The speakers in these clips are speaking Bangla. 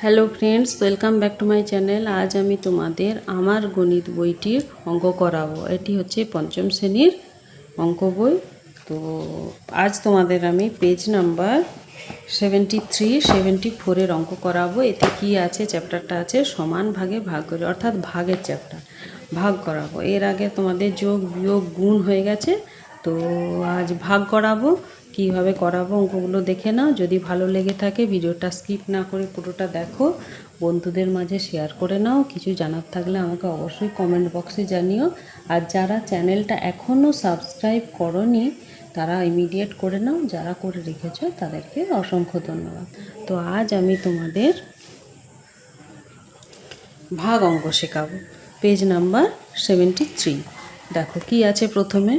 Hello friends, welcome back to my channel. আজ আমি তোমাদের আমার গণিত বইটির অঙ্ক করাবো। এটি হচ্ছে পঞ্চম শ্রেণীর অঙ্ক বই। তো আজ তোমাদের আমি পেজ নাম্বার 74 অঙ্ক করাবো। এতে কি আছে, চ্যাপ্টারটা আছে সমান ভাগে ভাগ করে, অর্থাৎ ভাগের চ্যাপ্টার, ভাগ করাবো। এর আগে তোমাদের যোগ বিয়োগ গুণ হয়ে গেছে, তো আজ ভাগ করাবো। কিভাবে করাবো অঙ্কগুলো দেখে নাও। যদি ভালো লেগে থাকে ভিডিওটা স্কিপ না করে পুরোটা দেখো, বন্ধুদের মাঝে শেয়ার করে নাও। কিছু জানার থাকলে আমাকে অবশ্যই কমেন্ট বক্সে জানিও। আর যারা চ্যানেলটা এখনও সাবস্ক্রাইব করনি তারা ইমিডিয়েট করে নাও, যারা করে রেখেছো তাদেরকে অসংখ্য ধন্যবাদ। তো আজ আমি তোমাদের ভাগ অঙ্ক শেখাবো। Page number 73। দেখো কি আছে প্রথমে।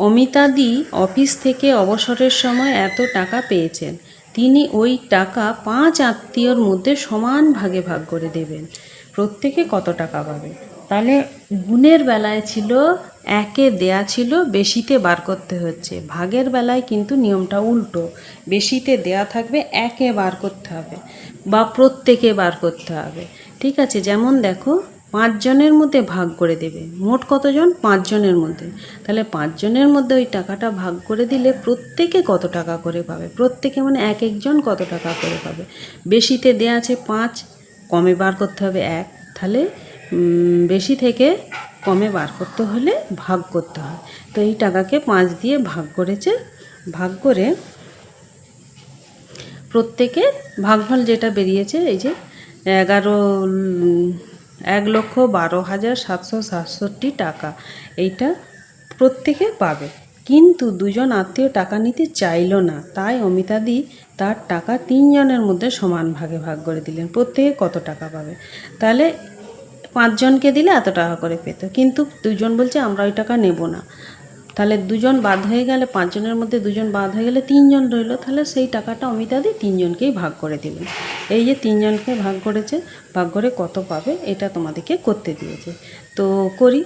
অমিতাদি অফিস থেকে অবসরের সময় এত টাকা পেয়েছেন। তিনি ওই টাকা 5 আত্মীয়র মধ্যে সমান ভাগে ভাগ করে দেবেন। প্রত্যেকে কত টাকা পাবে? তাহলে গুণের বেলায় ছিল একে দেয়া ছিল, বেশিতে বার করতে হচ্ছে। ভাগের বেলায় কিন্তু নিয়মটা উল্টো, বেশিতে দেয়া থাকবে, একে বার করতে হবে বা প্রত্যেকে বার করতে হবে। ঠিক আছে, যেমন দেখো 5 জনের মধ্যে ভাগ করে দেবে। মোট কতজন? 5 জনের মধ্যে। তাহলে 5 জনের মধ্যে ওই টাকাটা ভাগ করে দিলে প্রত্যেকে কত টাকা করে পাবে? প্রত্যেকে মানে এক একজন কত টাকা করে পাবে। বেশিতে দেয়া আছে 5, কমে বার করতে হবে 1। তাহলে বেশি থেকে কমে বার করতে হলে ভাগ করতে হয়। তো এই টাকাকে 5 দিয়ে ভাগ করেছে। ভাগ করে প্রত্যেকে ভাগফল যেটা বেরিয়েছে, এই যে 1,12,767 টাকা, এইটা প্রত্যেকে পাবে। কিন্তু দুজন আত্মীয় টাকা নিতে চাইল না, তাই অমিতাদি তার টাকা 3 জনের মধ্যে সমান ভাগে ভাগ করে দিলেন। প্রত্যেকে কত টাকা পাবে? তাহলে 5 জনকে দিলে এত টাকা করে পেত, কিন্তু 2 জন বলছে আমরা ওই টাকা নেব না। তাহলে 2 জন বাদ হয়ে গেলে, 5 জনের মধ্যে 2 জন বাদ হয়ে গেলে 3 জন রইল। তাহলে সেই টাকাটা অমিতাদি 3 জনকেই ভাগ করে দিলেন। এই যে 3 জনকে ভাগ করেছে, ভাগ করে কত পাবে এটা তোমাদেরকে করতে দিয়েছে। তো করি।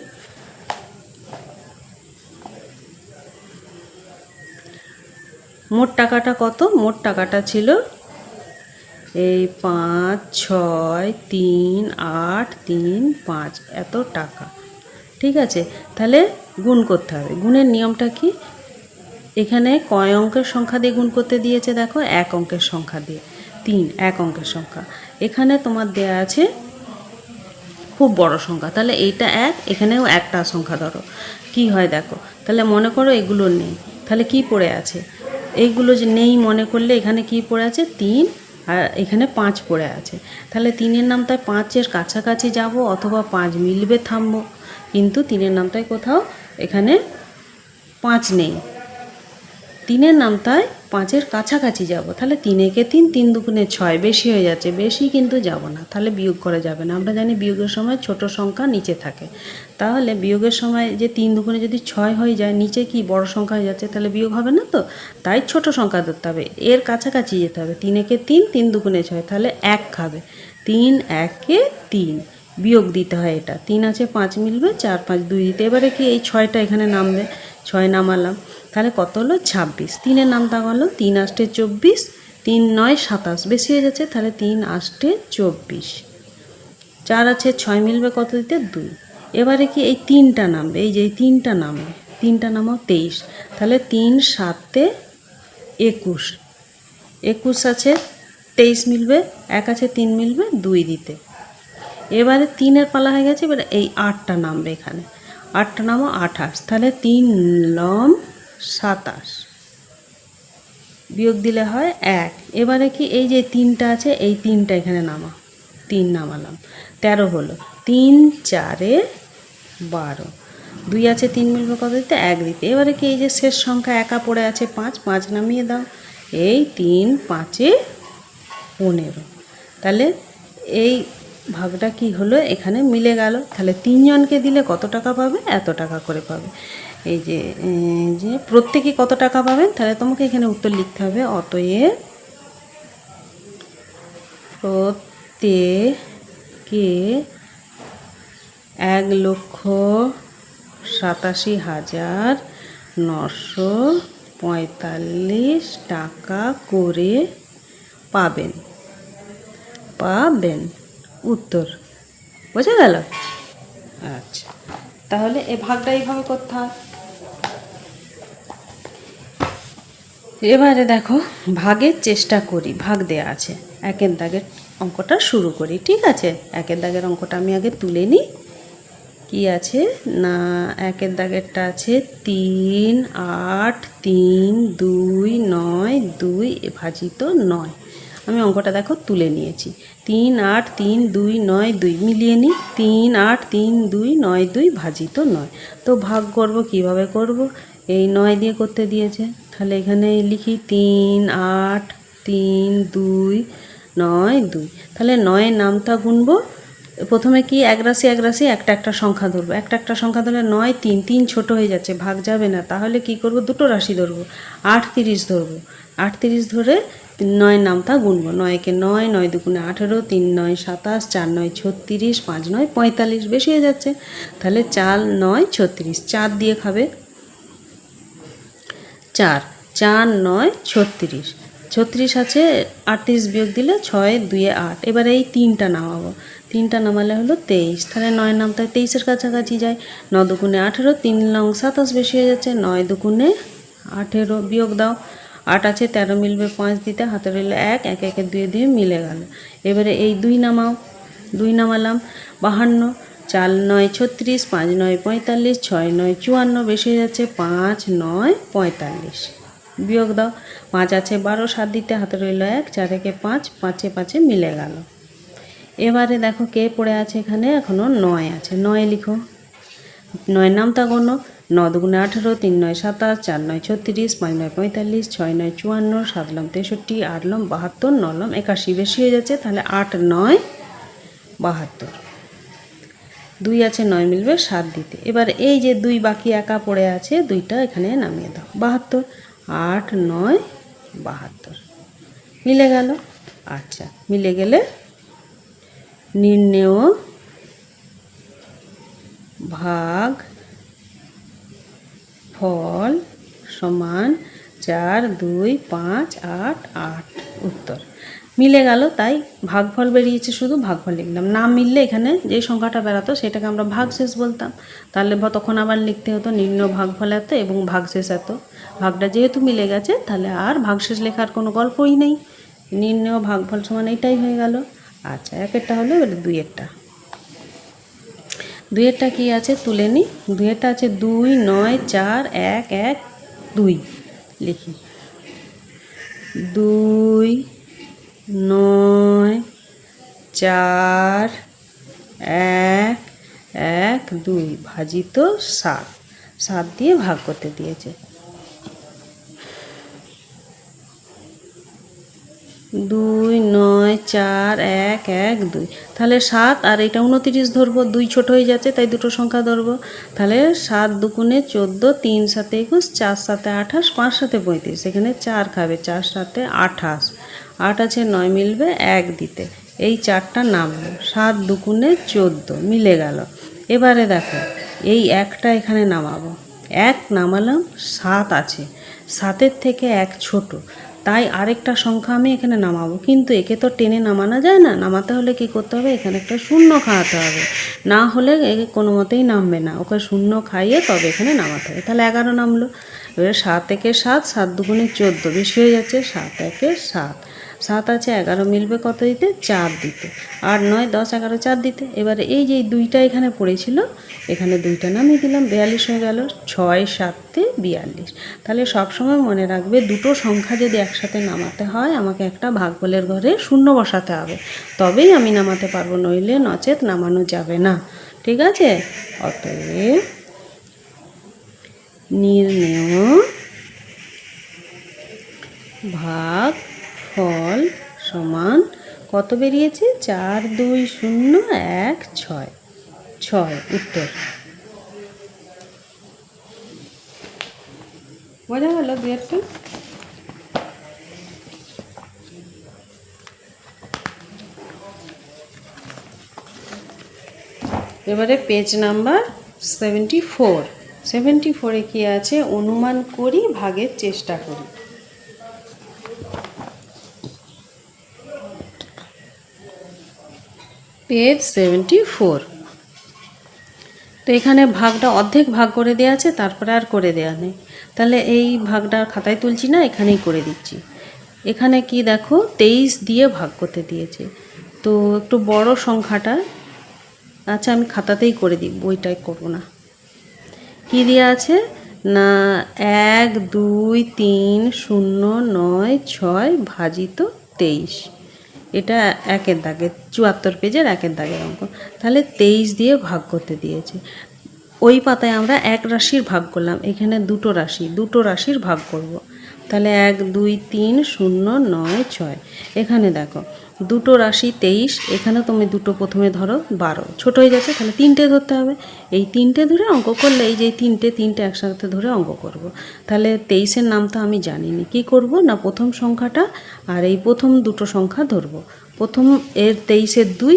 মোট টাকাটা কত? মোট টাকাটা ছিল এই 5, 6, 3, 8, 3, 5 এত টাকা। ঠিক আছে, তাহলে গুণ করতে হবে। গুণের নিয়মটা কি? এখানে কয় অঙ্কের সংখ্যা দিয়ে গুণ করতে দিয়েছে? দেখো, 1 অঙ্কের সংখ্যা দিয়ে। 3 1 অঙ্কের সংখ্যা। এখানে তোমার দেয়া আছে খুব বড় সংখ্যা, তাহলে এইটা 1, এখানেও একটা সংখ্যা ধরো। কি হয় দেখো, তাহলে মনে করো এগুলো নেই, তাহলে কি পড়ে আছে? এইগুলো যে নেই মনে করলে এখানে কি পড়ে আছে? 3, আর এখানে 5 পড়ে আছে। তাহলে 3-এর নামটায় 5-এর কাছাকাছি যাব, অথবা 5 মিলবে থামবো। কিন্তু 3-এর নামটায় কোথাও এখানে 5 নেই। 3-এর নামটায় 5-এর কাছাকাছি যাব। তাহলে 3 একে 3, 3 দুগুণে 6, বেশি হয়ে যাচ্ছে, বেশি কিন্তু যাব না। তাহলে বিয়োগ করা যাবে না। আমরা জানি বিয়োগের সময় ছোট সংখ্যা নিচে থাকে। তাহলে বিয়োগের সময় যে 3 দুগুণে যদি 6 হয়ে যায়, নিচে কি বড় সংখ্যা হয়ে যাচ্ছে, তাহলে বিয়োগ হবে না। তো তাই ছোট সংখ্যা ধরতে হবে, এর কাছাকাছি যেতে হবে। 3 একে 3, 3 দুগুণে 6, তাহলে 1 খাবে। 3 1-এ 3, বিয়োগ দিতে হয়। এটা 3 আছে, 5 মিলবে, 4 5 2 দিতে। এবারে কি এই 6টা এখানে নামবে, 6 নামালাম। তাহলে কত হলো? 26। 3-এর নামটা হলো 3 8-এ 24, 3 9 27, বেশি হয়ে যাচ্ছে। তাহলে 3 8-এ 24। 4 আছে, 6 মিলবে কত দিতে? 2। এবারে কি এই 3টা নামবে, এই যে এই 3টা নামবে, 3টা নামাও 23। তাহলে 3 7-এ 21, 21 আছে, 23 মিলবে, 1 আছে, 3 মিলবে, 2 দিতে। এবারে 3-এর পালা হয়ে গেছে। এবারে এই 8টা নামবে এখানে, 8টা নামও 28। তাহলে 3 লম 27, বিয়োগ দিলে হয় 1। এবারে কি এই যে 3টা আছে, এই 3টা এখানে নামা, 3 নামালাম, 13 হলো। 3 4-এ 12, 2 আছে, 3 মিলবে কত দিতে? 1 দিতে। এবারে কি এই যে শেষ সংখ্যা একা পড়ে আছে 5, 5 নামিয়ে দাও। এই 3 5-এ 15। তাহলে এই ভাগটা কি হলো? এখানে মিলে গেল। তাহলে 3 জনকে দিলে কত টাকা পাবে? এত টাকা করে পাবে। এই যে যে প্রত্যেকে কত টাকা পাবেন, তাহলে তোমাকে এখানে উত্তর লিখতে হবে। অতএব প্রত্যেকে 1,87,945 টাকা করে পাবেন। উত্তর বোঝা গেল? আচ্ছা, তাহলে এই ভাগটা এইভাবে করতে হয়। এবারে দেখো ভাগের চেষ্টা করি, ভাগ দেয়া আছে। একের দাগের অঙ্কটা শুরু করি, ঠিক আছে? একের দাগের অঙ্কটা আমি আগে তুলে নিই। কি আছে না, একের দাগেরটা আছে 3, 8, 3, 2, 9, 2 ভাজিত 9। আমি অঙ্কটা দেখো তুলে নিয়েছি। 3, 8, 3, 2, 9, 2 মিলিয়ে নিই। 3, 8, 3, 2, 9, 2 ভাজিত 9। তো ভাগ করব, কিভাবে করব? এই 9 দিয়ে করতে দিয়েছে, তাহলে এখানে লিখি 3, 8, 3, 2, 9, 2। তাহলে 9 নামটা গুনবো। প্রথমে কি এক রাশি একটা একটা সংখ্যা ধরবো। একটা একটা সংখ্যা ধরলে 9, 3, 3 ছোটো হয়ে যাচ্ছে, ভাগ যাবে না। তাহলে কি করব, দুটো রাশি ধরবো। 8, 30 ধরবো। 8, 30 ধরে 9 নামটা গুনবো। 9কে 9, 9 দুগুণে 18, 3, 9, 27, 4, 9, 36, 5, 9, 45, বেশি হয়ে যাচ্ছে। তাহলে 4, 9, 36, 4 দিয়ে খাবে। 4, 4, 9, 36, 36 আছে, 38 বিয়োগ দিলে 6, 2, 8। এবারে এই 3টা নামাবো। 3টা নামালে হলো 23। তাহলে 9 নামতে 23-এর কাছাকাছি যায়। 9 দুগুণে 18, 3 9 27, বেশি হয়ে যাচ্ছে। 9 দুগুণে 18 বিয়োগ দাও। 8 আছে, 13 মিলবে 5 দিতে, হাতে রইল 1, 1 1 2 দিয়ে মিলে গেল। এবারে এই 2 নামাও। 2 নামালাম 52, 4 9 36, 5 9 45, 6 9 54, বেশি হয়ে যাচ্ছে। 5 9 45 বিয়োগ দাও। 5 আছে, 12 7 দিতে, হাতে রইল 1, 4 1 5, 5 5 মিলে গেল। এবারে দেখো কে পড়ে আছে এখানে, এখনও 9 আছে। 9 লিখো। 9 নামটা গোনো। 9 দুগুণে 18, 3 9 27, 4 9 36, 5 9 45, 6 9 54, 7 লম 63, 8 লম 72, 9 লম 81, বেশি হয়ে যাচ্ছে। তাহলে 8 9 72। 2 আছে, 9 মিলবে 7 দিতে। এবার এই যে 2 বাকি একা পড়ে আছে, 2টা এখানে নামিয়ে দাও। 72, 8 9 72 মিলে গেল। আচ্ছা, মিলে গেলে নির্ণেয় ভাগ ফল সমান 4 2 5 8 8। উত্তর মিলে গেল, তাই ভাগফল বেরিয়েছে, শুধু ভাগফল লিখলাম। না মিললে এখানে যে সংখ্যাটা বেরাতো সেটাকে আমরা ভাগশেষ বলতাম। তাহলে তখন আবার লিখতে হতো নির্ণেয় ভাগফল এত এবং ভাগশেষ এত। ভাগটা যেহেতু মিলে গেছে, তাহলে আর ভাগশেষ লেখার কোনো গল্পই নেই। নির্ণেয় ভাগফল সমান এইটাই হয়ে গেল। আচ্ছা, একেরটা হলো, এবারে দুইয়েরটা। দুইয়েরটা কি আছে তুলে নিই। দুইয়েরটা আছে 2 9 4 1 1 2। লিখি 2 9 4 1 1 2 ভাজিত 7। 7 দিয়ে ভাগ করতে দিয়েছে। 2 9 4 1 1 2। তাহলে 7 আর এটা 29 ধরবো। 2 ছোট হয়ে যাচ্ছে, তাই দুটো সংখ্যা ধরবো। তাহলে 7 দুগুণে 14, 3 7 21, 4 7 28, 5 7 35। এখানে 4 খাবে, 4 7 28। 8 আছে, 9 মিলবে 1 দিতে। এই 4টা নামলো। 7 দুগুণে 14 মিলে গেল। এবারে দেখো এই একটা এখানে নামাবো। 1 নামালাম, 7 আছে, 7-এর থেকে 1 ছোট, তাই আরেকটা সংখ্যা আমি এখানে নামাবো। কিন্তু একে তো টেনে নামানো যায় না। নামাতে হলে কি করতে হবে, এখানে একটা শূন্য খাওয়াতে হবে, না হলে একে কোনো মতেই নামবে না। ওকে শূন্য খাইয়ে তবে এখানে নামাতে হবে। তাহলে 11 নামলো। এবারে 7 একে 7, 7 দুগুণে 14, বেশি হয়ে যাচ্ছে। 7 একে 7, 7 আছে, 11 মিলবে কত দিতে, 4 দিতে। 8 9 10 11 4 দিতে। এবারে এই যে 2টা এখানে পড়েছিল, এখানে 2টা নামিয়ে দিলাম, 42 হয়ে গেল। 6 7 42। তাহলে সবসময় মনে রাখবে, দুটো সংখ্যা যদি একসাথে নামাতে হয়, আমাকে একটা ভাগফলের ঘরে শূন্য বসাতে হবে, তবেই আমি নামাতে পারবো, নইলে নচেত নামানো যাবে না। ঠিক আছে? অতএব নির্ণেয় ভাগফল সমান কত বেরিয়েছে, 4 2 0 1 6 6। উত্তর বোঝা গেল দুয়েরটা? এবারে পেজ নাম্বার 74 কি আছে, অনুমান করি ভাগের চেষ্টা করি। পেজ 74। তো এখানে ভাগটা অর্ধেক ভাগ করে দেওয়া আছে, তারপরে আর করে দেওয়া নেই। তাহলে এই ভাগটা খাতায় তুলছি না, এখানেই করে দিচ্ছি। এখানে কি দেখো 23 দিয়ে ভাগ করতে দিয়েছে, তো একটু বড় সংখ্যাটা, আচ্ছা আমি খাতাতেই করে দিই, বইটাই করবো না। কি দেওয়া আছে না 1 2 3 0 9 6 ভাজিত 23, এটা একের দাগে 74 পেজের একের দাগের অঙ্ক। তাহলে 23 দিয়ে ভাগ করতে দিয়েছে। ওই পাতায় আমরা এক রাশির ভাগ করলাম, এখানে দুটো রাশির ভাগ করব। তাহলে 1 2 3 0 9 6, এখানে দেখো দুটো রাশি 23, এখানে তুমি দুটো প্রথমে ধরো 12, ছোট হয়ে যাচ্ছে, তাহলে 3টে ধরতে হবে। এই 3টে ধরে অঙ্ক করলে, এই যে তিনটে একসাথে ধরে অঙ্ক করব। তাহলে 23-এর নাম তো আমি জানিনি, কি করব না প্রথম সংখ্যাটা আর এই প্রথম দুটো সংখ্যা ধরব। প্রথম এর 23-এর 2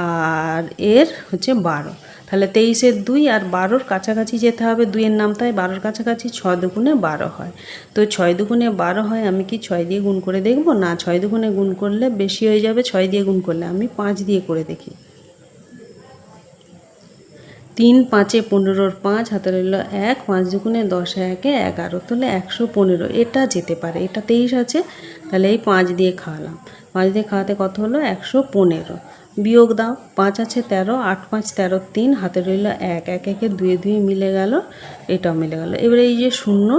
আর এর হচ্ছে 12, তাহলে 23-এর 2 আর 12-র কাছাকাছি যেতে হবে। 2-এর নাম তাই 12-র কাছাকাছি, 6 দুগুণে 12 হয়। তো 6 দুগুণে 12 হয়, আমি কি 6 দিয়ে গুণ করে দেখব না? 6 দুগুণে গুণ করলে বেশি হয়ে যাবে, 6 দিয়ে গুণ করলে আমি 5 দিয়ে করে দেখি। 3 5 15-র 5 হাতে রইল 1, 5 দুগুণে 10 1 11, তাহলে 115। এটা যেতে পারে, এটা 23 আছে, তাহলে এই 5 দিয়ে খাওয়ালাম। 5 দিয়ে খাওয়াতে কত হলো 115। বিয়োগ দাও, 5 আছে 13, 8 5 13 3, হাতে রইল 1, 1 1 2 2 মিলে গেল, এটাও মিলে গেল। এবারে এই যে শূন্য,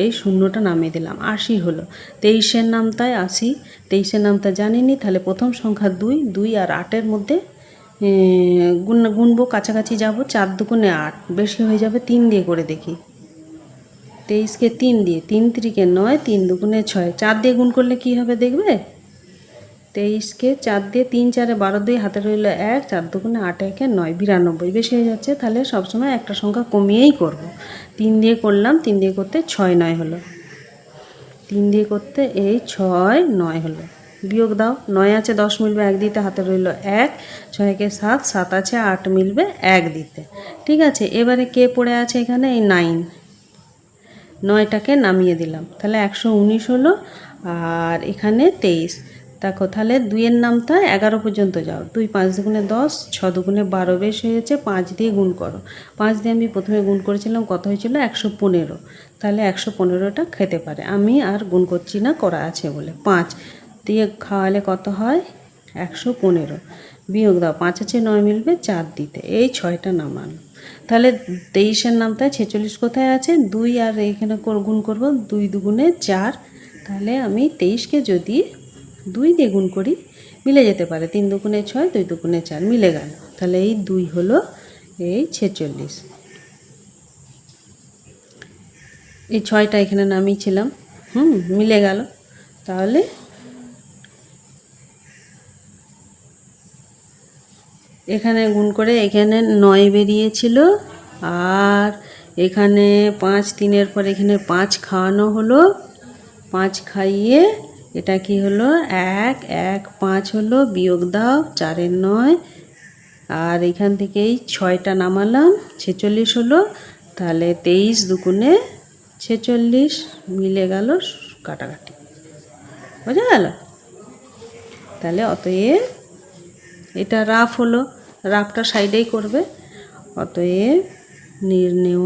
এই শূন্যটা নামিয়ে দিলাম, 80 হলো। 23-এর নাম তাই 80, 23-এর নামটা জানিনি, তাহলে প্রথম সংখ্যা 2, 2 আর 8-এর মধ্যে গুনবো, কাছাকাছি যাব। 4 দুগুণে 8, বেশি হয়ে যাবে, 3 দিয়ে করে দেখি। 23-কে 3 দিয়ে, 3 3-কে 9, 3 দুগুণে 6, 4 দিয়ে গুণ করলে কি হবে দেখবে। 23-কে 4 দিয়ে, 3 4 12 দিয়ে, হাতে রইল 1, 4 দুগুণে 8 1 9, 92, বেশি হয়ে যাচ্ছে, তাহলে সবসময় একটা সংখ্যা কমিয়েই করব। 3 দিয়ে করলাম, 3 দিয়ে করতে 6 9 হলো, 3 দিয়ে করতে এই 6 9 হলো। বিয়োগ দাও, 9 আছে 10 মিলবে 1 দিতে, হাতে রইল 1, 6 কে 7, 7 আছে 8 মিলবে 1 দিতে। ঠিক আছে, এবারে কে পড়ে আছে এখানে, এই 9, 9টাকে নামিয়ে দিলাম, তাহলে 119 হলো। আর এখানে 23, দেখো তাহলে 2-এর নামটা 11 পর্যন্ত যাও। 2 5 দুগুণে 10, 6 দুগুণে 12, বেশ হয়েছে, 5 দিয়ে গুণ করো। 5 দিয়ে আমি প্রথমে গুণ করেছিলাম, কত হয়েছিল 115, তাহলে 115টা খেতে পারে। আমি আর গুণ করছি না, করা আছে বলে। 5 দিয়ে খাওয়ালে কত হয় 115। বিয়োগ দাও, 5 আছে 9 মিলবে 4 দিতে, এই 6টা নামানো। তাহলে 23-এর নামটায় 46 কোথায় আছে, 2 আর এখানে গুণ করব, 2 দুগুণে 4, তাহলে আমি 23-কে যদি 2 দিয়ে গুণ করি মিলে যেতে পারে। 3 দুগুণে 6, 2 দুগুণে 4, মিলে গেল। তাহলে এই 2 হলো এই 46। এই 6টা এখানে নামিয়েছিলাম, মিলে গেল। তাহলে এখানে গুণ করে এখানে 9 বেরিয়েছিল, আর এখানে 5 3-এর পর এখানে 5 খাওয়ানো হলো, 5 খাইয়ে এটা কি হলো 1 1 5 হলো। বিয়োগ দাও, 4-এর 9, আর এখান থেকে এই 6টা নামালাম, 46 হলো। তাহলে 23 দুগুণে 46, মিলে গেল, কাটাকাটি বোঝা গেল। তাহলে অতএব এটা রাফ হলো, রাফটা সাইডেই করবে। অতএব নির্ণেয়,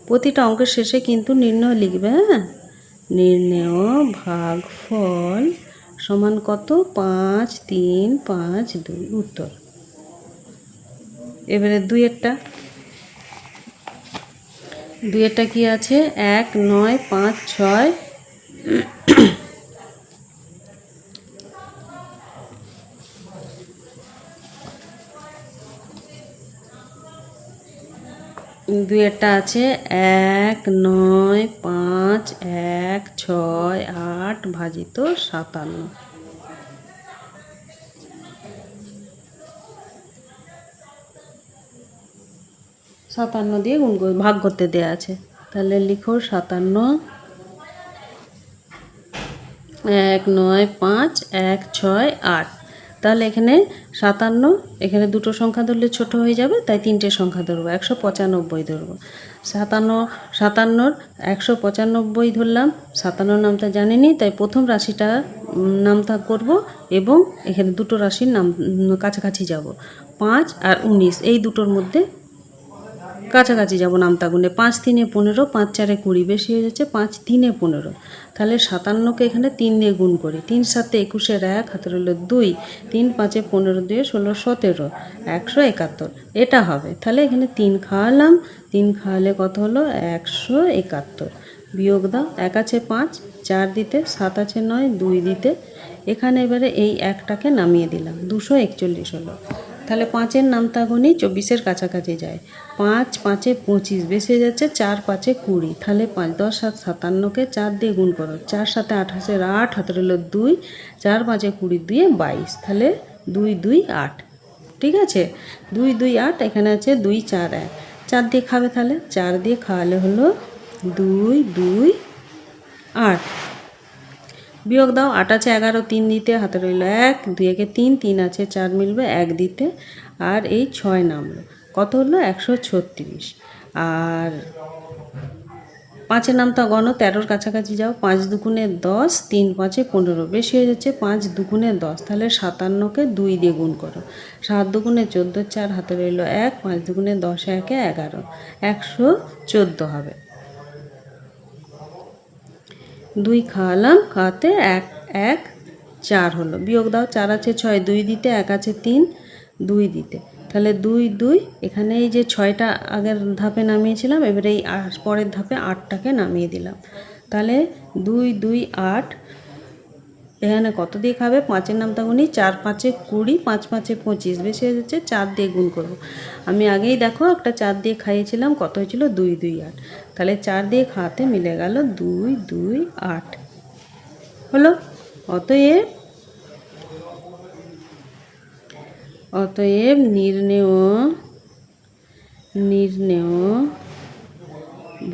প্রতিটা অঙ্কের শেষে কিন্তু নির্ণয় লিখবে, হ্যাঁ। নির্ণেয় ভাগফল সমান কত, 5 3 5 2, উত্তর। এবারে 2-এরটা কি আছে, 1 9 5 6, 2-এরটা আছে 1 9 5 1 6 8 ভাজিত 57। 57 দিয়ে গুণ ভাগ করতে দেওয়া আছে, তাহলে লিখো 57, 1 9 5 1 6 8, তাহলে এখানে 57, এখানে দুটো সংখ্যা ধরলে ছোট হয়ে যাবে, তাই তিনটে সংখ্যা ধরবো, 195 ধরবো। 57 195 ধরলাম। 57 নামটা জানিনি, তাই প্রথম রাশিটা নামটা করব এবং এখানে দুটো রাশির নাম কাছাকাছি যাব। 5 আর 19 এই দুটোর মধ্যে কাছাকাছি যাব নামতা গুনে। 5 3 15, 5 4 20, বেশি হয়ে যাচ্ছে, 5 3 15। তাহলে 57কে এখানে 3 দিয়ে গুণ করি। 3 7 21 1, হাতে রইল 2, 3 5 15 2 16 17, 171 এটা হবে। তাহলে এখানে 3 খাওয়ালাম, 3 খাওয়ালে কত হলো? 171। বিয়োগ দাও, 1 আছে 5, 4 দিতে, 7 আছে 9, 2 দিতে। এখানে এবারে এই একটাকে নামিয়ে দিলাম, 241 হলো। তাহলে 5-এর নামতা গুনি 24-এর কাছাকাছি যায়। 5 5 25, বেশি হয়ে যাচ্ছে, 4 5 20। তাহলে 5 10 7 57কে 4 দিয়ে গুণ করো। 4 7 28, 8, হাতে রইল 2, 4 5 20, 2 22। তাহলে 2 2 8। ঠিক আছে, 2 2 8। এখানে আছে 2 4 1, 4 দিয়ে খাবে, তাহলে 4 দিয়ে খাওয়ালে হলো 2 2 8। বিয়োগ দাও, 8 আছে 11, 3 দিতে, হাতে রইল 1, 2 একে 3, 3 আছে 4 মিলবে 1 দিতে, আর এই 6 নামলো, কত হলো? 136। আর 5-এর নামতা গণ, 13-র কাছাকাছি যাও। 5 দুগুণে 10, 3 5 15, বেশি হয়ে যাচ্ছে, 5 দুগুণে 10। তাহলে 57কে 2 দিয়ে গুণ করো। 7 দুগুণে 14, 4, হাতে রইল 1, 5 দুগুণে 10 1 11, 114 হবে। 2 খাওয়ালাম, খাওয়াতে 1 1 4 হলো। বিয়োগ দাও, 4 আছে 6, 2 দিতে, 1 আছে 3, 2 দিতে। তাহলে 2 2। এখানে এই যে 6টা আগের ধাপে নামিয়েছিলাম, এবারে এই পরের ধাপে 8টাকে নামিয়ে দিলাম। তাহলে 2 2 8। এখানে কত দিয়ে খাবে? 5-এর নামতা গুনি। 4 5 20, 5 5 25, বেশি হয়ে যাচ্ছে, 4 দিয়ে গুণ করবো। আমি আগেই দেখো একটা 4 দিয়ে খাইয়েছিলাম, কত হয়েছিল? 2 2 8। তাহলে 4 দিয়ে খাওয়াতে মিলে গেল 2 2 8 হলো। অতএব অতএব নির্ণেয়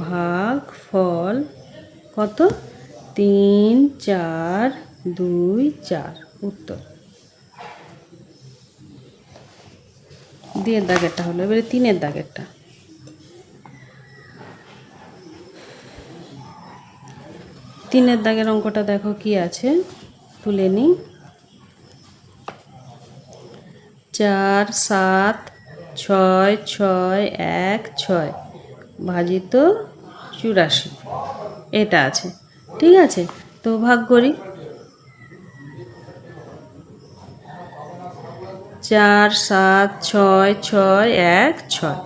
ভাগফল কত? 3 4 2 4। উত্তর। দুইয়ের দাগেরটা হলো, এবারে 3-এর দাগেরটা। 3-এর দাগের অঙ্কটা দেখো কি আছে, তুলে নিই। 4 7 6 6 1 6 ভাজিত 84, এটা আছে। ঠিক আছে, তো ভাগ করি। 4 7 6 6 1 6।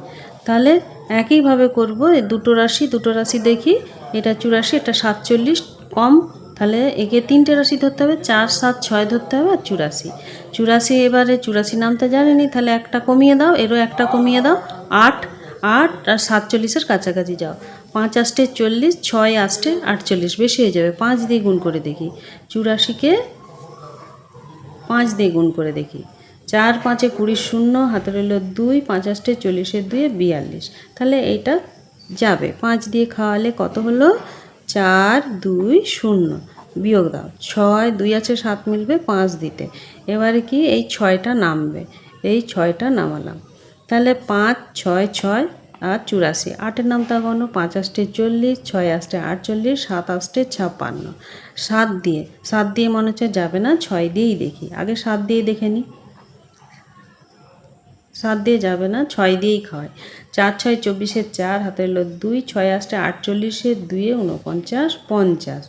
তাহলে একইভাবে করব, এই দুটো রাশি দেখি। এটা 84, এটা 47 কম, তাহলে একে 3টে রাশি ধরতে হবে। 4 7 6 ধরতে হবে, আর 84। এবারে 84 নামটা জানেনি, তাহলে একটা কমিয়ে দাও, এরও একটা কমিয়ে দাও। 8 8 আর 47-এর কাছাকাছি যাও। 5 8 40, 6 8 48, বেশি হয়ে যাবে, 5 দিয়ে গুণ করে দেখি। 84কে 5 দিয়ে গুণ করে দেখি। 4 5 20 0, হাতে রইল 2, 5 8 40, 2 42। তাহলে এইটা যাবে। 5 দিয়ে খাওয়ালে কত হলো? 4 2 0। বিয়োগ দাও, 6 2 আছে 7 মিলবে 5 দিতে। এবারে কি? এই 6টা নামবে, এই 6টা নামালাম। তাহলে 5 6 6 আর 84। 8-এর নামতা গণ, 5 8 40, 6 8 48, 7 8 56। 7 দিয়ে মনে হচ্ছে যাবে না, 6 দিয়েই দেখি। আগে 7 দিয়ে দেখে নিই। 7 দিয়ে যাবে না, 6 দিয়েই খাওয়াই। 4 6 24, 4, হাতে রইল 2, 6 8 48, 2 49 50।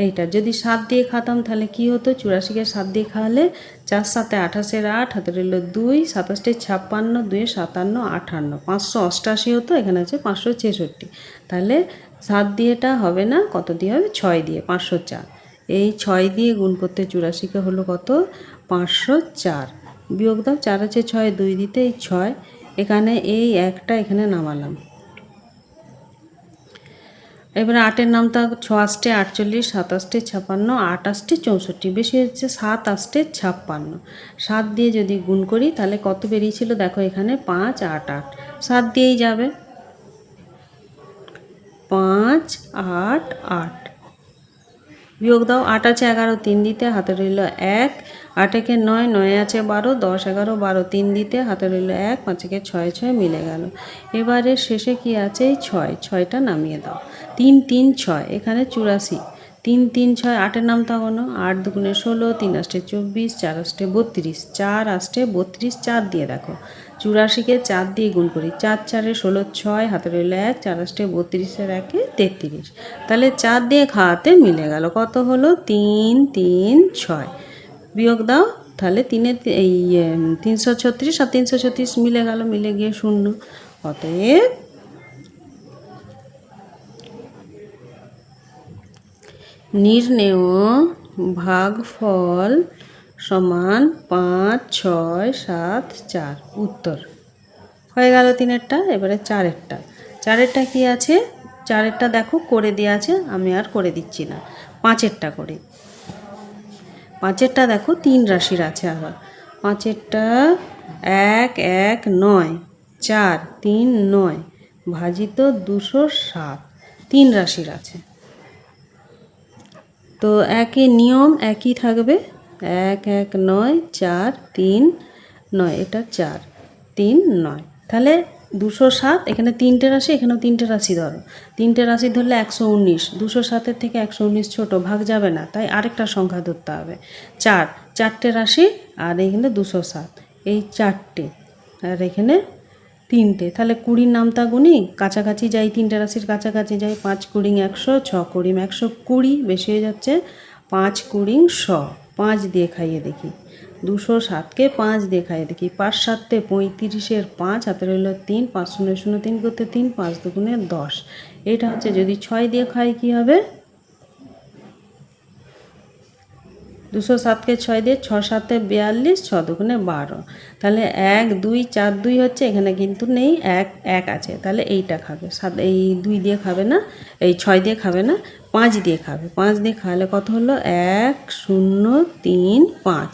এইটা যদি 7 দিয়ে খাতাম তাহলে কি হতো? 84কে 7 দিয়ে খাওয়ালে 4 7 28, 8, হাতে রইল 2, 7 8 56, 2 57 58, 588 হতো। এখানে আছে 566। তাহলে 7 দিয়েটা হবে না, কত দিয়ে হবে? 6 দিয়ে, 504। এই 6 দিয়ে গুণ করতে 84কে হলো কত? 504। বিয়োগ দাও, 4 আছে 6, 2 দিতে, এই 6। এখানে এই একটা এখানে নামালাম। এবারে 8-এর নামটা 6 8 48, 7 8 56, 8 8 64, বেশি হচ্ছে 7 8 56। 7 দিয়ে যদি গুণ করি তাহলে কত বেরিয়েছিল দেখো, এখানে 5 8 8। 7 দিয়েই যাবে, 5 8 8। বিয়োগ দাও। 8 আছে 11, 3 দিতে, হাতে রইল 1। 8 একে 9, 9 আছে 12, 10 11 12, 3 দিতে, হাতে রইল 1। 5 একে 6, 6 মিলে গেল। এবারে শেষে কি আছে? এই 6, 6টা নামিয়ে দাও। 3 3 6, এখানে 84। 3 3 6, 8-এর নামতা গোনো। 8 দুগুণে 16, 3 আষ্টে 24, 4 আষ্টে 32, 4 আষ্টে 32, 4 দিয়ে দেখো। 84কে 4 দিয়ে গুণ করি। 4 4-এ 16, 6, হাতে রইল 1। 4 আষ্টে 32, 1-এ 33। তাহলে 4 দিয়ে খাওয়াতে মিলে গেল। কত হলো? 3 3 6। বিয়োগ দাও। তাহলে 336 আর 336 মিলে গেল, মিলে গিয়ে 0। অতএব নির্ণেয় ভাগফল সমান 5 6 7 4। উত্তর হয়ে গেল 3-এরটা। এবারে 4-এরটা। 4-এরটা কি আছে? 4-এরটা দেখো করে দেওয়া আছে, আমি আর করে দিচ্ছি না। 5-এরটা করি। 5-এরটা দেখো 3 রাশির আছে আবার। 5-এরটা 1 1 9, 4 3 9 ভাজিত 207, 3 রাশির আছে। তো একই নিয়ম, একই থাকবে। 1 1 9 4 3 9, এটা 4 3 9। তাহলে 207, এখানে 3টে রাশি, এখানেও 3টে রাশি ধরো। 3টে রাশি ধরলে 119। 207-এর থেকে 119 ছোট, ভাগ যাবে না, তাই আরেকটা সংখ্যা ধরতে হবে। 4, 4টে রাশি, আর এখানে 207, এই 4টে, আর এখানে 3টে। তাহলে 20-র নামতা গুনি, কাছাকাছি যাই, 3টে রাশির কাছাকাছি যাই। 5 20 100, 6 20 120, বেশি হয়ে যাচ্ছে। 5 20 100, 5 দিয়ে খাইয়ে দেখি। 207-কে 5 দিয়ে খাইয়ে দেখি। 5 7-এ 35-এর 5, হাতে রইল 3। 5 0 0 3 করতে 3, 5 দুগুণে 10। এটা হচ্ছে। যদি 6 দিয়ে খাই কি হবে? 207-কে 6 দিয়ে, 6 7-এ 42, 6 দুগুণে 12। তাহলে 1 2 4 2 হচ্ছে, এখানে কিন্তু নেই, 1 1 আছে। তাহলে এইটা খাবে। এই 2 দিয়ে খাবে না, এই 6 দিয়ে খাবে না, 5 দিয়ে খাবে। 5 দিয়ে খাওয়ালে কত হলো? 1 0 3 5।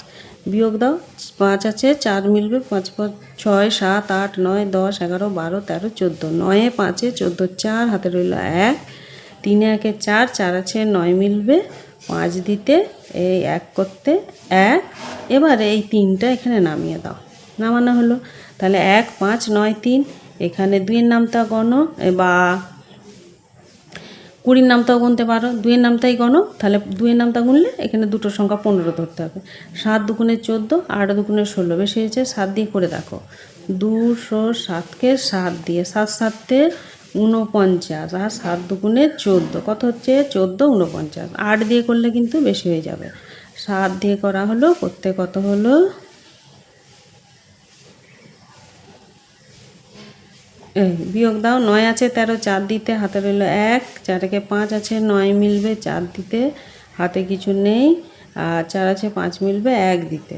বিয়োগ দাও। 5 আছে 4 মিলবে, 5 5 6 7 8 9 10 11 12 13 14। 9-এ 5-এ 14, 4 হাতে রইল 1। 3 1-এ 4, 4 আছে 9 মিলবে, 5 দিতে, এই 1 করতে 1। এবারে এই 3টা এখানে নামিয়ে দাও। নামানো হলো। তাহলে 1 5 9 3, এখানে 2-এর নামতা গণো, বা 20-র নামতাও গুনতে পারো। 2-এর নামতাই গণো। তাহলে 2-এর নামতা গুনলে এখানে দুটো সংখ্যা 15 ধরতে হবে। 7 দুগুণে 14, 8 দুগুণে 16, বেশি হয়েছে। 7 দিয়ে করে দেখো। 207-কে 7 দিয়ে, 7 7-এ 49, আর 7 দুগুণে 14, কত হচ্ছে? 14 49। 8 দিয়ে করলে কিন্তু বেশি হয়ে যাবে। 7 দিয়ে করা হলো, করতে কত হলো? এই বিয়োগ দাও। 9 আছে 13, 4 দিতে, হাতে রইল 1। 4 একে 5 আছে 9 মিলবে, 4 দিতে, হাতে কিছু নেই। আর 4 আছে 5 মিলবে, 1 দিতে।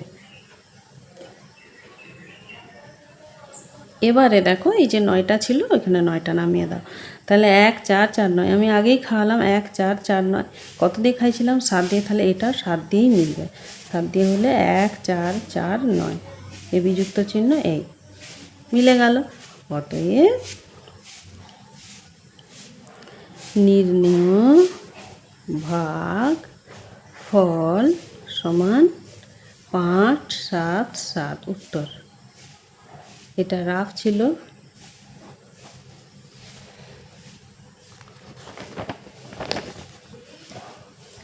এবারে দেখো, এই যে 9টা ছিল, ওইখানে 9টা নামিয়ে দাও। তাহলে 1 4 4 9, আমি আগেই খাওয়ালাম। 1 4 4 9, কত দিয়ে খাইছিলাম? 7 দিয়ে। তাহলে এটা 7 দিয়েই মিলবে। 7 দিয়ে হলে 1 4 4 9, এ বিযুক্ত চিহ্ন, এই মিলে গেল। অতএব নির্ণেয় ভাগ ফল সমান 5 7 7। উত্তর। এটা রাফ ছিল।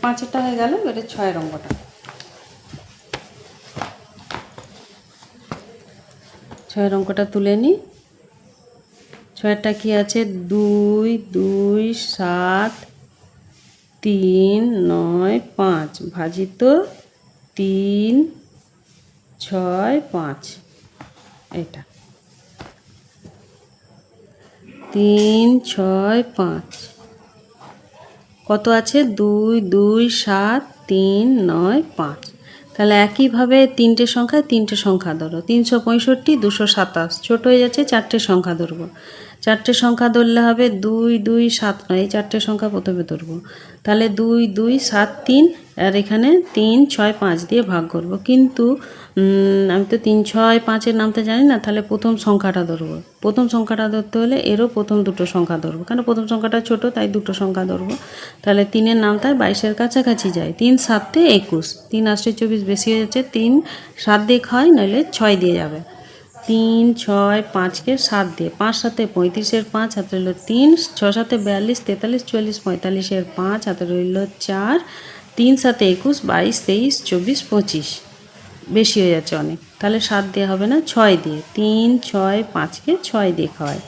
5-এরটা হয়ে গেল। এবারে 6-এর অঙ্কটা। 6-এর অঙ্কটা তুলে নিই। 6-এরটা কি আছে? 2 2 7 3 9 5 ভাজিত 3 6 5। এটা 3 6 5 কত আছে? 2 2 7 3 9 5। তাহলে একইভাবে 3টে সংখ্যায় 3টে সংখ্যা ধরো। 365 227, ছোট হয়ে যাচ্ছে, 4টে সংখ্যা ধরবো। চারটে সংখ্যা ধরলে হবে 2 2 7 9, এই চারটে সংখ্যা প্রথমে ধরবো। তাহলে 2 2 7 3, আর এখানে 3 6 5 দিয়ে ভাগ করব। কিন্তু আমি তো 3 6 5-এর নামতে জানি না, তাহলে প্রথম সংখ্যাটা ধরবো। প্রথম সংখ্যাটা ধরতে হলে এরও প্রথম দুটো সংখ্যা ধরবো, কারণ প্রথম সংখ্যাটা ছোট, তাই দুটো সংখ্যা ধরবো। তাহলে 3-এর নামটা 22-এর কাছাকাছি যায়। 3 7 21, 3 8 24 বেশি হয়ে যাচ্ছে, 3 7 দিয়ে খাওয়াই, নইলে 6 দিয়ে যাবে। 3 6 5-কে 7 দিয়ে, 5 7 35-এর 5 হাতে রইল 3, 6 7 42 43 44 45-এর 5 হাতে রইল 4, 3 7 21 22 23 24 25, বেশি হয়ে যাচ্ছে অনেক। তাহলে 7 দিয়ে হবে না, 6 দিয়ে। 3 6 5-কে 6 দিয়ে খাওয়াই।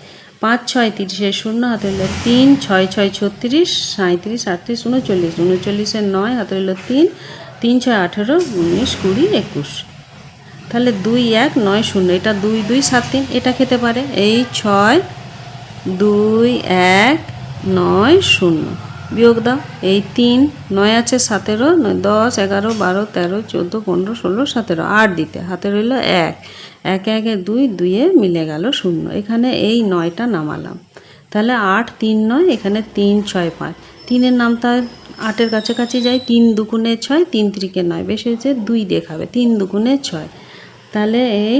5 6 30-এর 0 হাতে রইল 3, 6 6 36 37 38 39 39-এর 9 হাতে রইল 3, 3 6 18 19 20 21। তাহলে 2 1 9 0, এটা 2 2 7 3, এটা খেতে পারে। এই 6 2 1 9 0, বিয়োগ দাও। এই 3 9 আছে 17, 10 11 12 13 14 15 16 17, 8 দিতে, হাতে রইল 1 1 1 2 2-এ মিলে গেল 0। এখানে এই 9টা নামালাম। তাহলে 8 3 9, এখানে 3 6 5, 3-এর নামটা 8-এর কাছাকাছি যায়। 3 2 6, 3 3-কে 9, বেশি হয়েছে 2 দিয়ে খাবে। 3 2 6, তাহলে এই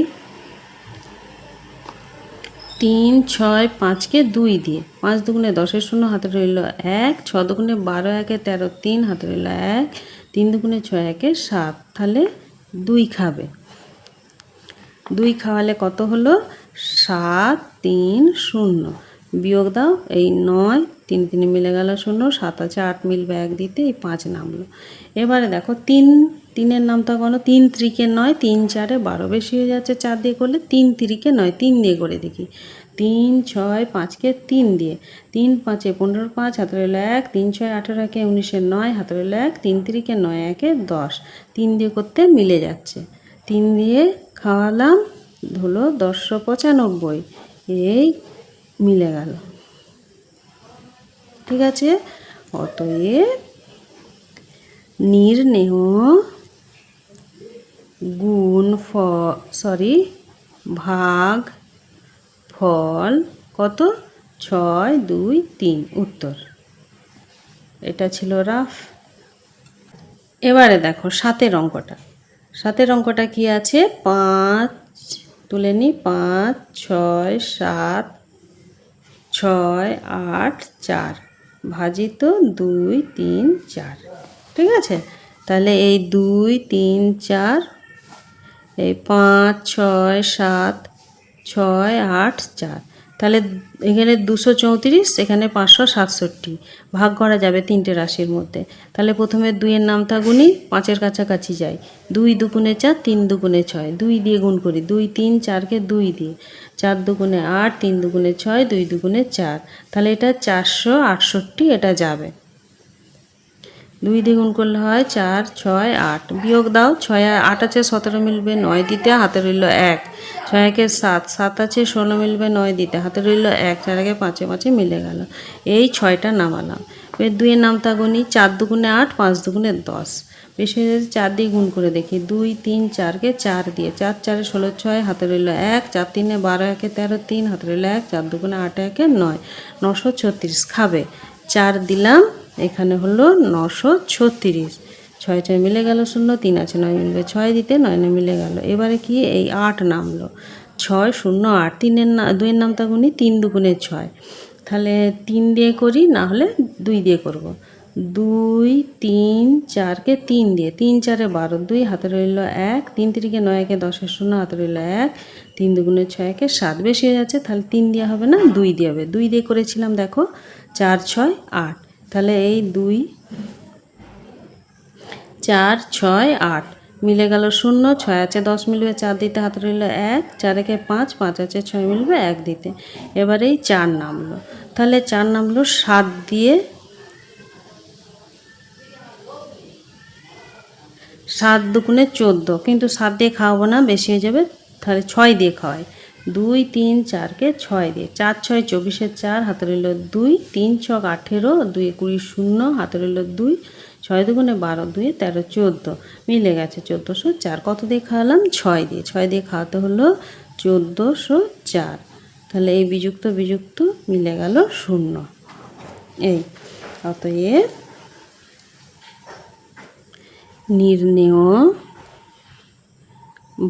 3 6 5-কে 2 দিয়ে, 5 2 10-এর 0 হাতে রইল 1, 6 2 12 1 13 3 হাতে রইল 1, 3 2 6 1 7, তাহলে 2 খাবে। 2 খাওয়ালে কত হলো? 7 3 0, বিয়োগ দাও। এই 9 3 3 মিলে গেল 0, 7 আছে 8 মিলবে 1 দিতে, এই 5 নামলো। এবারে দেখো 3-এর নামটা কোনো 3 3-কে 9, 3 4 12, বেশি হয়ে যাচ্ছে 4 দিয়ে করলে। 3 3-কে 9, 3 দিয়ে করে দেখি। 3 6 5-কে 3 দিয়ে, 3 5 15 5 হাতে রইল 1, 3 6 18 1 19-এর 9 হাতে রইল 1, 3 3-কে 9 1 10, 3 দিয়ে করতে মিলে যাচ্ছে। 3 দিয়ে খাওয়ালাম, হলো 1095, এই মিলে গেল। ঠিক আছে, অতএব নির্ণেয় ভাগ ফল কত? 6 2 3, উত্তর। এটা ছিল রাফ। এবারে দেখো 7-এর অঙ্কটা। 7-এর অঙ্কটা কি আছে? 5 তুলে নিই, 5 6 7 6 8 4 ভাজিত 2 3 4, ঠিক আছে। তাহলে এই 2 3 4, এই 5 6 7 6 8 4, তাহলে এখানে 234, এখানে 567, ভাগ করা যাবে 3টে রাশির মধ্যে। তাহলে প্রথমে 2-এর নামটা গুনি, 5-এর কাছাকাছি যাই। 2 2 4, 3 2 6, 2 দিয়ে গুণ করি। 2 3 4-কে 2 দিয়ে, 4 2 8, 3 2 6, 2 2 4, তাহলে এটা 468, এটা যাবে। 2 দিয়ে গুণ করলে হয় 4 6 8, বিয়োগ দাও। 6 8 আছে 17 মিলবে 9 দিতে, হাতে রইল 1, 6 1 7 7 আছে 16 মিলবে 9 দিতে, হাতে রইল 1, 4 1 5 5 মিলে গেল। এই 6টা নামালাম। এবার 2-এর নামটা গুনি, 4 2 8, 5 2 10, বেশি হয়ে যাচ্ছে 4 দিয়ে গুণ করে দেখি। 2 3 4-কে 4 দিয়ে, 4 4 16 6, হাতে রইল 1, 4 3 12 1 13 3, হাতে রইল 1, 4 2 8 1 9, 936 খাবে। 4 দিলাম, এখানে হলো 936, 6 6 মিলে গেল 0, 3 আছে 9 মিলবে 6 দিতে, 9 9 মিলে গেল। এবারে কি? এই 8 নামলো, 6 0 8, 2-এর নামটা গুনি, 3 2 6, তাহলে 3 দিয়ে করি, না হলে 2 দিয়ে করব। 2 3 4-কে 3 দিয়ে, 3 4 12, 2 হাতে রইল 1, 3 3-কে 9 1 10-এর 0, হাতে রইল 1, 3 2 6 1 7, বেশি হয়ে যাচ্ছে, তাহলে 3 দিয়ে হবে না, 2 দিয়ে হবে। 2 দিয়ে করেছিলাম, দেখো 4 6 8, তাহলে এই 2 4 6 8 মিলে গেল 0, 6 আছে 10 মিলবে 4 দিতে, হাতে রইল 1, 4 1 5, 5 আছে 6 মিলবে 1 দিতে। এবারে এই 4 নামলো, তাহলে 4 নামলো 7 দিয়ে, 7 2 14, কিন্তু 7 দিয়ে খাওয়াবো না, বেশি হয়ে যাবে, তাহলে 6 দিয়ে খাওয়াই। 2 3 4-কে 6 দিয়ে, 4 6 24-এর 4, হাতে রইল 2, 3 6 18, 2 20 0, হাতে রইল 2, 6 2 12, 2 13 14, মিলে গেছে 1404। কত দিয়ে খাওয়ালাম? 6 দিয়ে। 6 দিয়ে খাওয়াতে হলো 1404। তাহলে এই বিযুক্ত বিযুক্ত মিলে গেল শূন্য। এই অতএব নির্ণেয়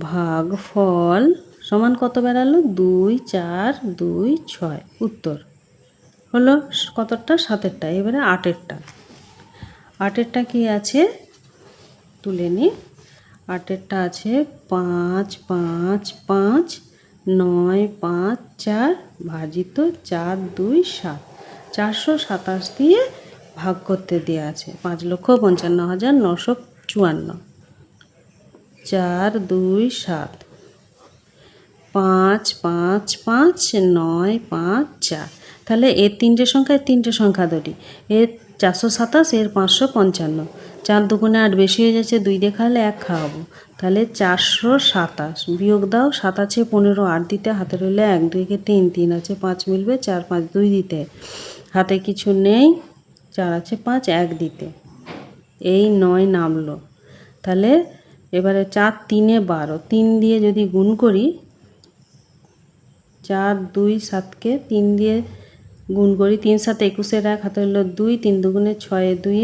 ভাগফল সমান কত বেরালো? 2, 4, 2, 6। উত্তর হলো কতটা? 7-এরটা। এবারে 8-এরটা। 8-এরটা কি আছে তুলে নিই। 8-এরটা আছে 5, 5, 5, 9, 5, 4 ভাজিত 4, 2, 7। 427 দিয়ে ভাগ করতে দেওয়া আছে 5,55,954। 4, 2, 7, 5, 5, 5, 9, 5, 4। তাহলে এর তিনটে সংখ্যা ধরি। এর 427, এর 555। 4 দুগুণে 8 বেশি হয়ে যাচ্ছে, 2 দিয়ে খাওয়ালে 1 খাওয়াবো। তাহলে 427 বিয়োগ দাও। 7 আছে 15, 8 দিতে হাতে রইলে 1, 2 কে 3, 3 আছে 5 মিলবে 4, 5 2 দিতে হাতে কিছু নেই, 4 আছে 5 1 দিতে, এই 9 নামলো। তাহলে এবারে 4 3 12, 3 দিয়ে যদি গুণ করি, 4 2 7কে 3 দিয়ে গুণ করি, 3 7 21, 1 হাতে হলো 2, 3 দুগুণে 6, 2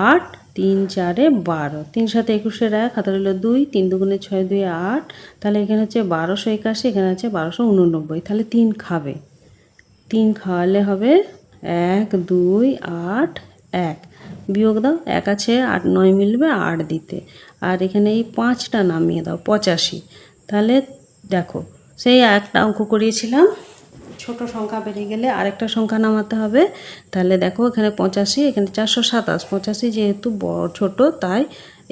8, 3 4 12, 3 7 21, 1 হাতে হলো 2, 3 দুগুণে 6, 2 8। তাহলে এখানে হচ্ছে 1281, এখানে আছে 1289। তাহলে 3 খাবে, 3 খাওয়ালে হবে 1 2 8 1। বিয়োগ দাও, 1 আছে 8 9 মিলবে 8 দিতে, আর এখানে এই 5টা নামিয়ে দাও 85। তাহলে দেখো সেই একটা অঙ্ক করিয়েছিলাম, ছোট সংখ্যা বেড়ে গেলে আরেকটা সংখ্যা নামাতে হবে। তাহলে দেখো এখানে 85, এখানে 427। 85 যেহেতু বড় ছোট, তাই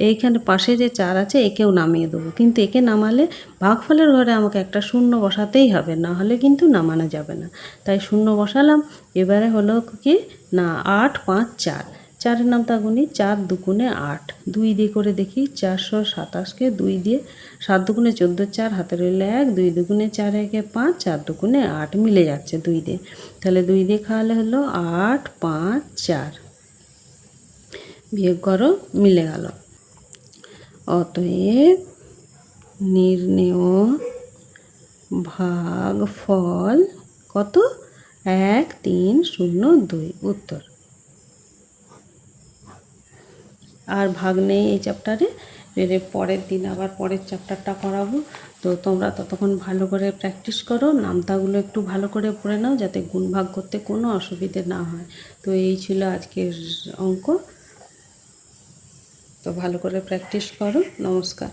এইখানে পাশে যে 4 আছে একেও নামিয়ে দেবো, কিন্তু একে নামালে ভাগফলের ঘরে আমাকে একটা শূন্য বসাতেই হবে, না হলে কিন্তু নামানো যাবে না। তাই শূন্য বসালাম। এবারে হলো কি না 8 5 4, 4-এর নামটা গুনি। 4 দুগুণে 8, 2 দিয়ে করে দেখি। 427কে 2 দিয়ে 7 দুগুণে 14, 4 হাতে রইলে 1, 2 দুগুণে 4 1 5, 4 দুগুণে 8 মিলে যাচ্ছে 2 দিয়ে। তাহলে 2 দিয়ে খাওয়ালে হলো 8 5 4। বিয়োগ করো, মিলে গেল। অতএব নির্ণেয় ভাগফল কত? 1 3 0 2। উত্তর। আর ভাগ নেই এই চ্যাপ্টারে, এর পরের দিন আবার পরের চ্যাপ্টারটা করাবো। তো তোমরা ততক্ষণ ভালো করে প্র্যাকটিস করো, নামতাগুলো একটু ভালো করে পড়ে নাও, যাতে গুণ ভাগ করতে কোনো অসুবিধে না হয়। তো এই ছিল আজকের অঙ্ক। তো ভালো করে প্র্যাকটিস করো। নমস্কার।